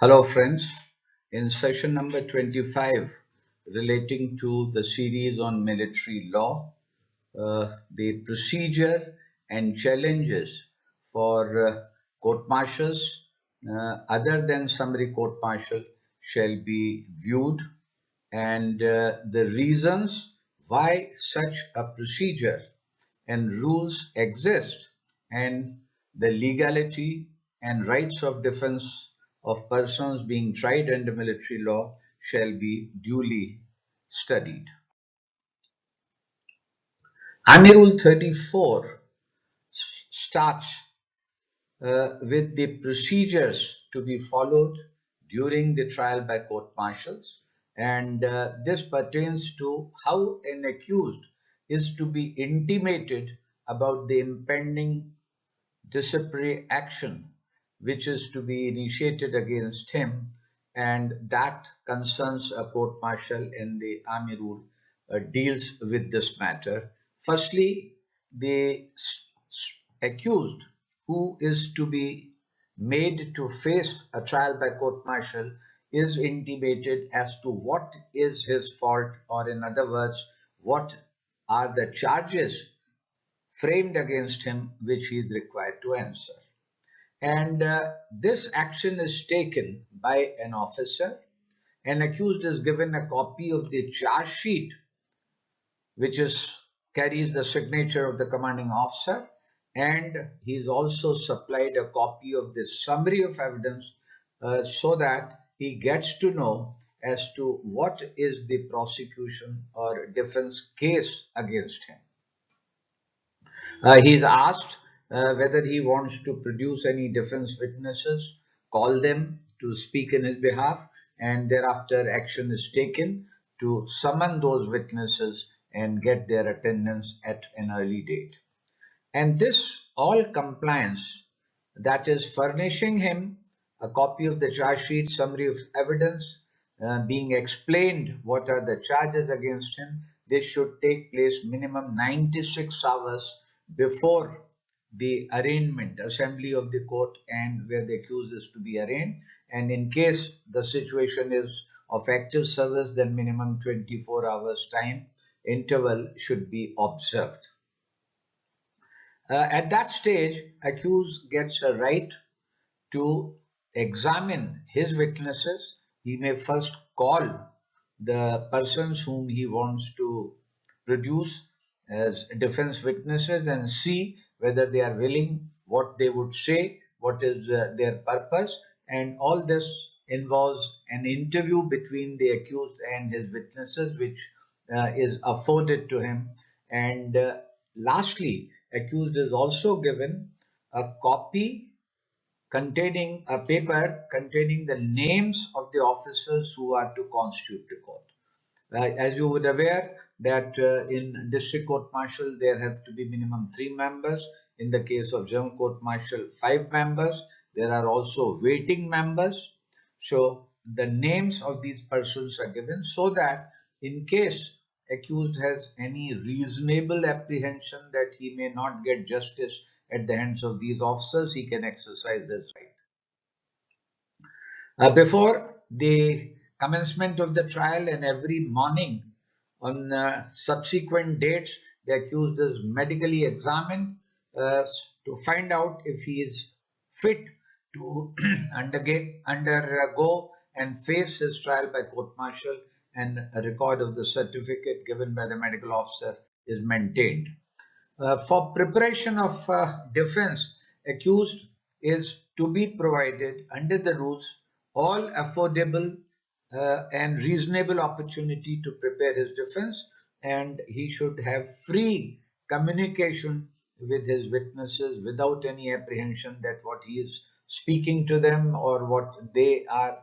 Hello friends, in session number 25 relating to the series on military law, the procedure and challenges for court-martials other than summary court-martial shall be viewed, and the reasons why such a procedure and rules exist, and the legality and rights of defense of persons being tried under military law shall be duly studied. Army Rule 34 starts with the procedures to be followed during the trial by court-martials, and this pertains to how an accused is to be intimated about the impending disciplinary action which is to be initiated against him, and that concerns a court-martial, and the Army Rule deals with this matter. Firstly, the accused who is to be made to face a trial by court-martial is intimated as to what is his fault, or in other words, what are the charges framed against him which he is required to answer. And this action is taken by an officer. An accused is given a copy of the charge sheet, which carries the signature of the commanding officer, and he is also supplied a copy of the summary of evidence so that he gets to know as to what is the prosecution or defense case against him. He is asked whether he wants to produce any defense witnesses, call them to speak in his behalf, and thereafter action is taken to summon those witnesses and get their attendance at an early date. And this all compliance, that is furnishing him a copy of the charge sheet, summary of evidence, being explained what are the charges against him, this should take place minimum 96 hours before the arraignment, assembly of the court, and where the accused is to be arraigned. And in case the situation is of active service, then minimum 24 hours time interval should be observed. At that stage, accused gets a right to examine his witnesses. He may first call the persons whom he wants to produce as defense witnesses and see whether they are willing, what they would say, what is their purpose, and all this involves an interview between the accused and his witnesses, which is afforded to him. And lastly, accused is also given a copy containing a paper containing the names of the officers who are to constitute the court. As you would aware that in district court martial there have to be minimum 3 members. In the case of general court martial, 5 members. There are also waiting members. So the names of these persons are given so that in case accused has any reasonable apprehension that he may not get justice at the hands of these officers, he can exercise his right. Before the commencement of the trial and every morning on subsequent dates, the accused is medically examined to find out if he is fit to undergo and face his trial by court-martial, and a record of the certificate given by the medical officer is maintained. For preparation of defense, accused is to be provided under the rules all affordable and reasonable opportunity to prepare his defense, and he should have free communication with his witnesses without any apprehension that what he is speaking to them or what they are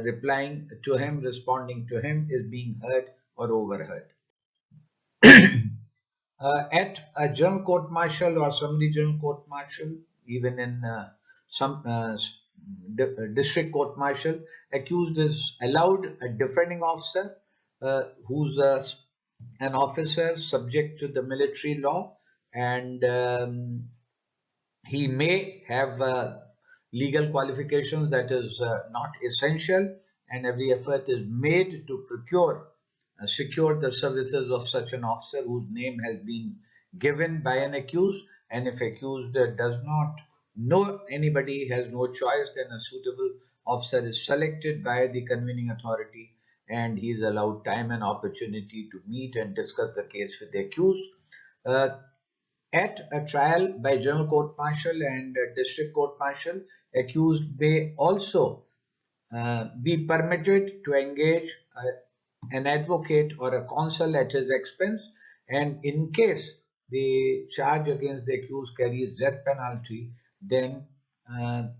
replying to him, responding to him, is being heard or overheard. At a general court martial or summary general court martial, even in some district court martial, accused is allowed a defending officer who's an officer subject to the military law, and he may have legal qualifications, that is not essential, and every effort is made to secure the services of such an officer whose name has been given by an accused, and if accused does not know anybody, has no choice, then a suitable officer is selected by the convening authority, and he is allowed time and opportunity to meet and discuss the case with the accused. Uh, at a trial by general court martial and district court martial, accused may also be permitted to engage an advocate or a counsel at his expense, and in case the charge against the accused carries death penalty, then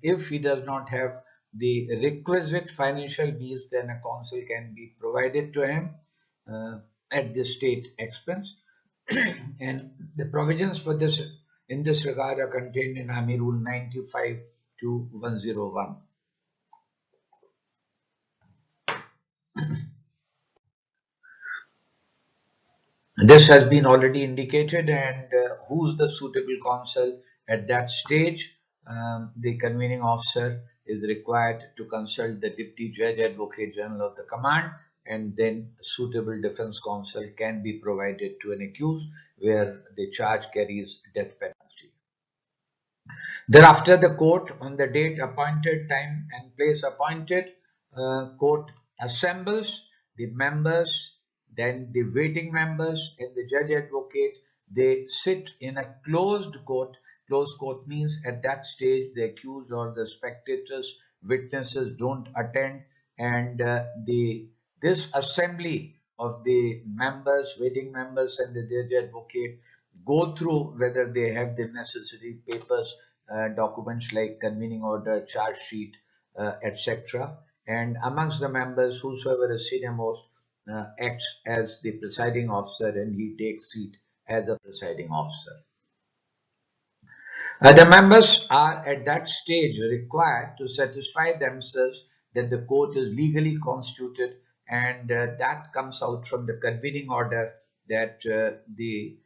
if he does not have the requisite financial means, then a counsel can be provided to him uh, at the state expense. And the provisions for this in this regard are contained in Army Rule 95 to 101. This has been already indicated, and who's the suitable counsel at that stage? The convening officer is required to consult the Deputy Judge Advocate General of the command, and then suitable defense counsel can be provided to an accused where the charge carries death penalty. Thereafter, the court, on the date appointed, time and place appointed, court assembles the members, then the waiting members and the judge advocate. They sit in a closed court. Closed court means at that stage the accused or the spectators, witnesses don't attend, and this assembly of the members, waiting members, and the judge advocate go through whether they have the necessary papers, documents like convening order, charge sheet, etc. And amongst the members, whosoever is senior-most acts as the presiding officer, and he takes seat as a presiding officer. The members are at that stage required to satisfy themselves that the court is legally constituted, and that comes out from the convening order that the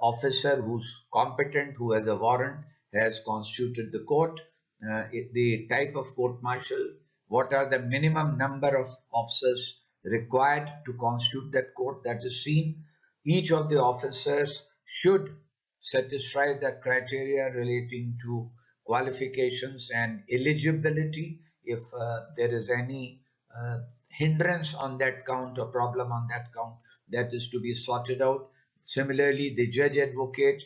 officer who's competent, who has a warrant, has constituted the court, the type of court martial, what are the minimum number of officers required to constitute that court, that is seen. Each of the officers should satisfy the criteria relating to qualifications and eligibility. If there is any hindrance on that count or problem on that count, that is to be sorted out. Similarly, the judge advocate,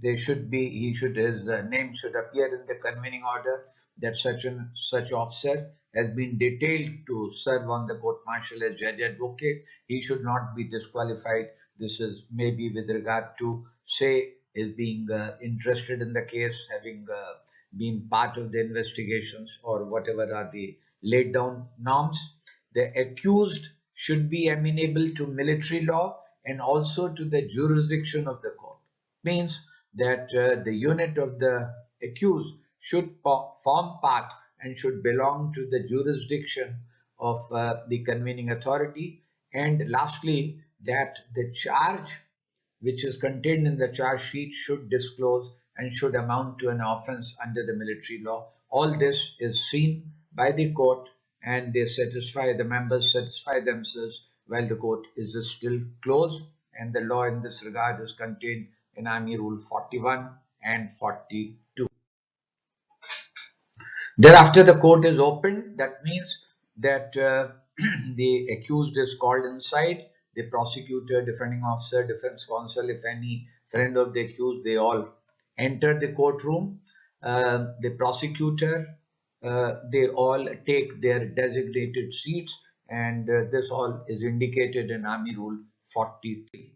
his name should appear in the convening order that such officer has been detailed to serve on the court martial as judge advocate. He should not be disqualified. This is maybe with regard to, say, is being interested in the case, having been part of the investigations, or whatever are the laid down norms. The accused should be amenable to military law and also to the jurisdiction of the court. Means that the unit of the accused should form part and should belong to the jurisdiction of the convening authority. And lastly, that the charge which is contained in the charge sheet should disclose and should amount to an offense under the military law. All this is seen by the court, and the members satisfy themselves while the court is still closed, and the law in this regard is contained in Army Rule 41 and 42. Thereafter, the court is opened. That means that the accused is called inside. The prosecutor, defending officer, defense counsel, if any friend of the accused, they all enter the courtroom. The prosecutor, they all take their designated seats, and this all is indicated in Army Rule 43.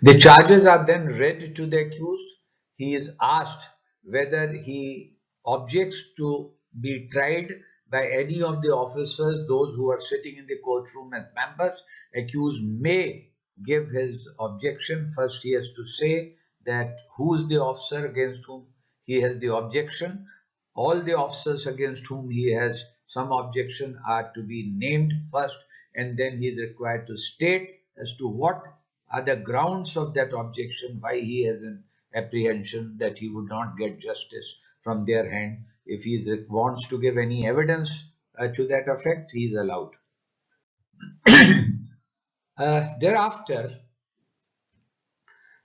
The charges are then read to the accused. He is asked whether he objects to be tried by any of the officers, those who are sitting in the courtroom as members. Accused may give his objection. First, he has to say that who is the officer against whom he has the objection. All the officers against whom he has some objection are to be named first, and then he is required to state as to what are the grounds of that objection, why he has an apprehension that he would not get justice from their hand. If he wants to give any evidence to that effect, he is allowed. Thereafter,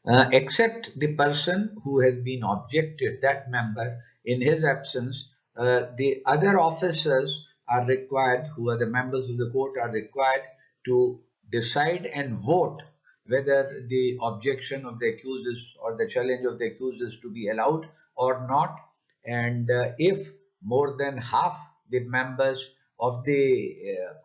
except the person who has been objected, that member, in his absence, the other officers are required, who are the members of the court, are required to decide and vote whether the objection of the accused is, or the challenge of the accused is to be allowed or not. And if more than half the members of the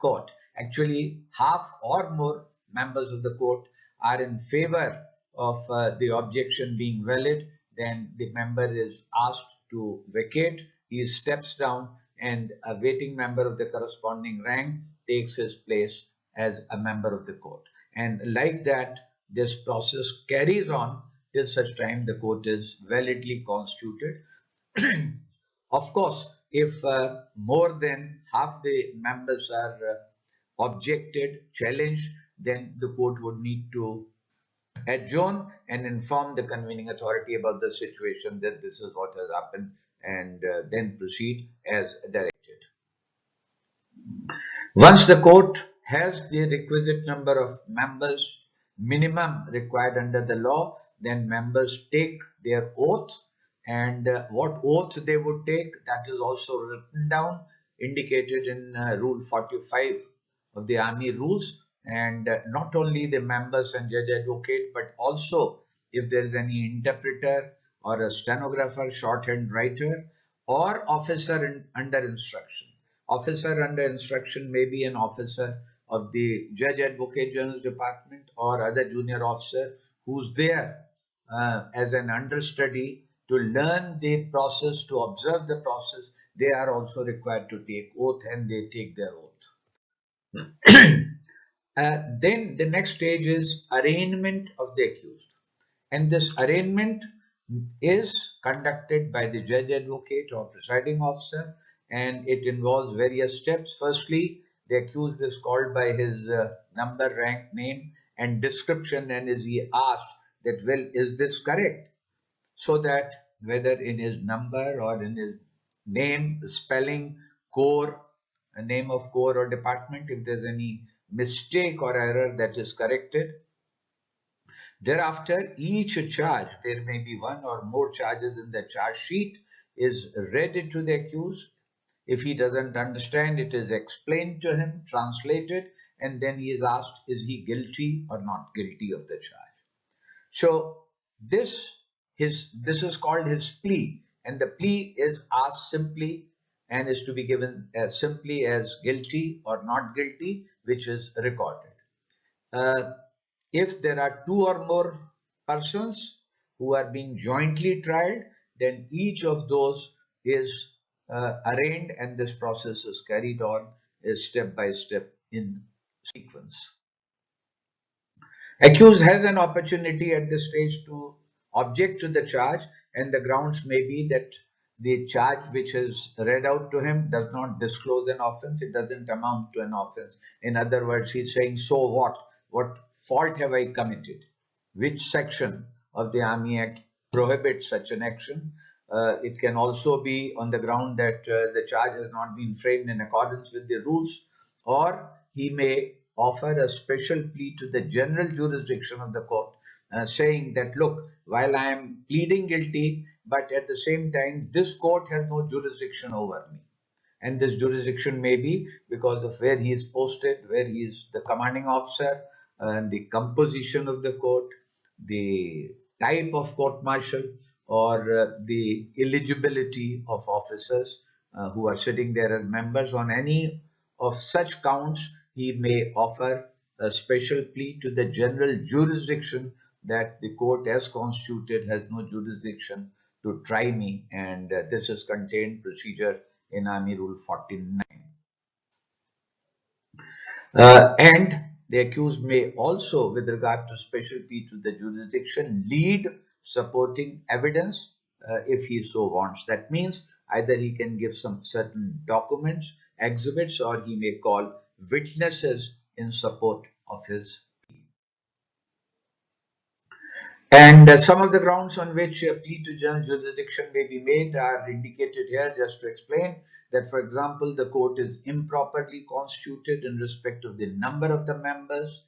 court, actually half or more members of the court, are in favor of the objection being valid, then the member is asked to vacate. He steps down, and a waiting member of the corresponding rank takes his place as a member of the court. And like that, this process carries on till such time the court is validly constituted. Of course, if more than half the members are objected, challenged, then the court would need to adjourn and inform the convening authority about the situation, that this is what has happened, and then proceed as directed. Once the court has the requisite number of members, minimum required under the law, then members take their oath, and what oath they would take, that is also written down, indicated in Rule 45 of the Army Rules. And not only the members and judge advocate, but also if there is any interpreter or a stenographer, shorthand writer, or officer under instruction. Officer under instruction may be an officer of the Judge Advocate General's Department or other junior officer who's there as an understudy to learn the process, to observe the process. They are also required to take oath, and they take their oath. Then the next stage is arraignment of the accused. And this arraignment is conducted by the judge advocate or presiding officer, and it involves various steps. Firstly, the accused is called by his number, rank, name, and description, and is he asked that, well, is this correct? So that whether in his number or in his name, spelling, corps, a name of corps or department, if there's any mistake or error, that is corrected. Thereafter, each charge, there may be one or more charges in the charge sheet, is read to the accused. If he doesn't understand, it is explained to him, translated, and then he is asked, is he guilty or not guilty of the charge? So this is called his plea, and the plea is asked simply and is to be given as simply as guilty or not guilty, which is recorded. If there are two or more persons who are being jointly tried, then each of those is arraigned, and this process is carried on step by step in sequence. Accused has an opportunity at this stage to object to the charge, and the grounds may be that the charge which is read out to him does not disclose an offense, it doesn't amount to an offense. In other words, he's saying, so what? What fault have I committed? Which section of the Army Act prohibits such an action? It can also be on the ground that the charge has not been framed in accordance with the rules, or he may offer a special plea to the general jurisdiction of the court, saying that, look, while I am pleading guilty, but at the same time, this court has no jurisdiction over me. And this jurisdiction may be because of where he is posted, where he is the commanding officer, and the composition of the court, the type of court martial, or the eligibility of officers who are sitting there as members. On any of such counts, he may offer a special plea to the general jurisdiction that the court as constituted has no jurisdiction to try me, and this is contained procedure in Army Rule 49. And the accused may also, with regard to special plea to the jurisdiction, lead supporting evidence if he so wants. That means either he can give some certain documents, exhibits, or he may call witnesses in support of his plea. And some of the grounds on which a plea to general jurisdiction may be made are indicated here, just to explain that, for example, the court is improperly constituted in respect of the number of the members.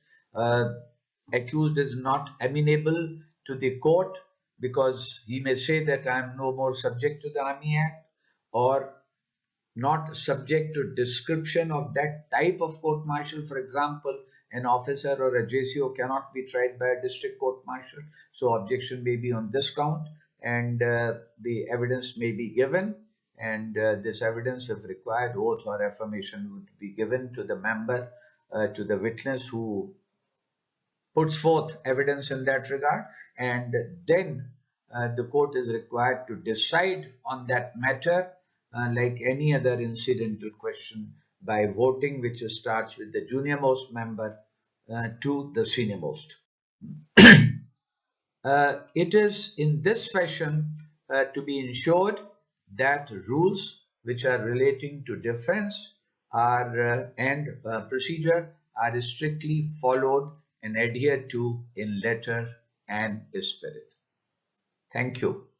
Accused is not amenable to the court because he may say that I am no more subject to the Army Act, or not subject to description of that type of court martial. For example, an officer or a JCO cannot be tried by a district court martial. So objection may be on this count, and the evidence may be given. And this evidence, if required, oath or affirmation would be given to the member, to the witness who puts forth evidence in that regard, and then the court is required to decide on that matter like any other incidental question by voting, which starts with the junior most member to the senior most. It is in this fashion to be ensured that rules which are relating to defense and procedure are strictly followed and adhered to in letter and spirit. Thank you.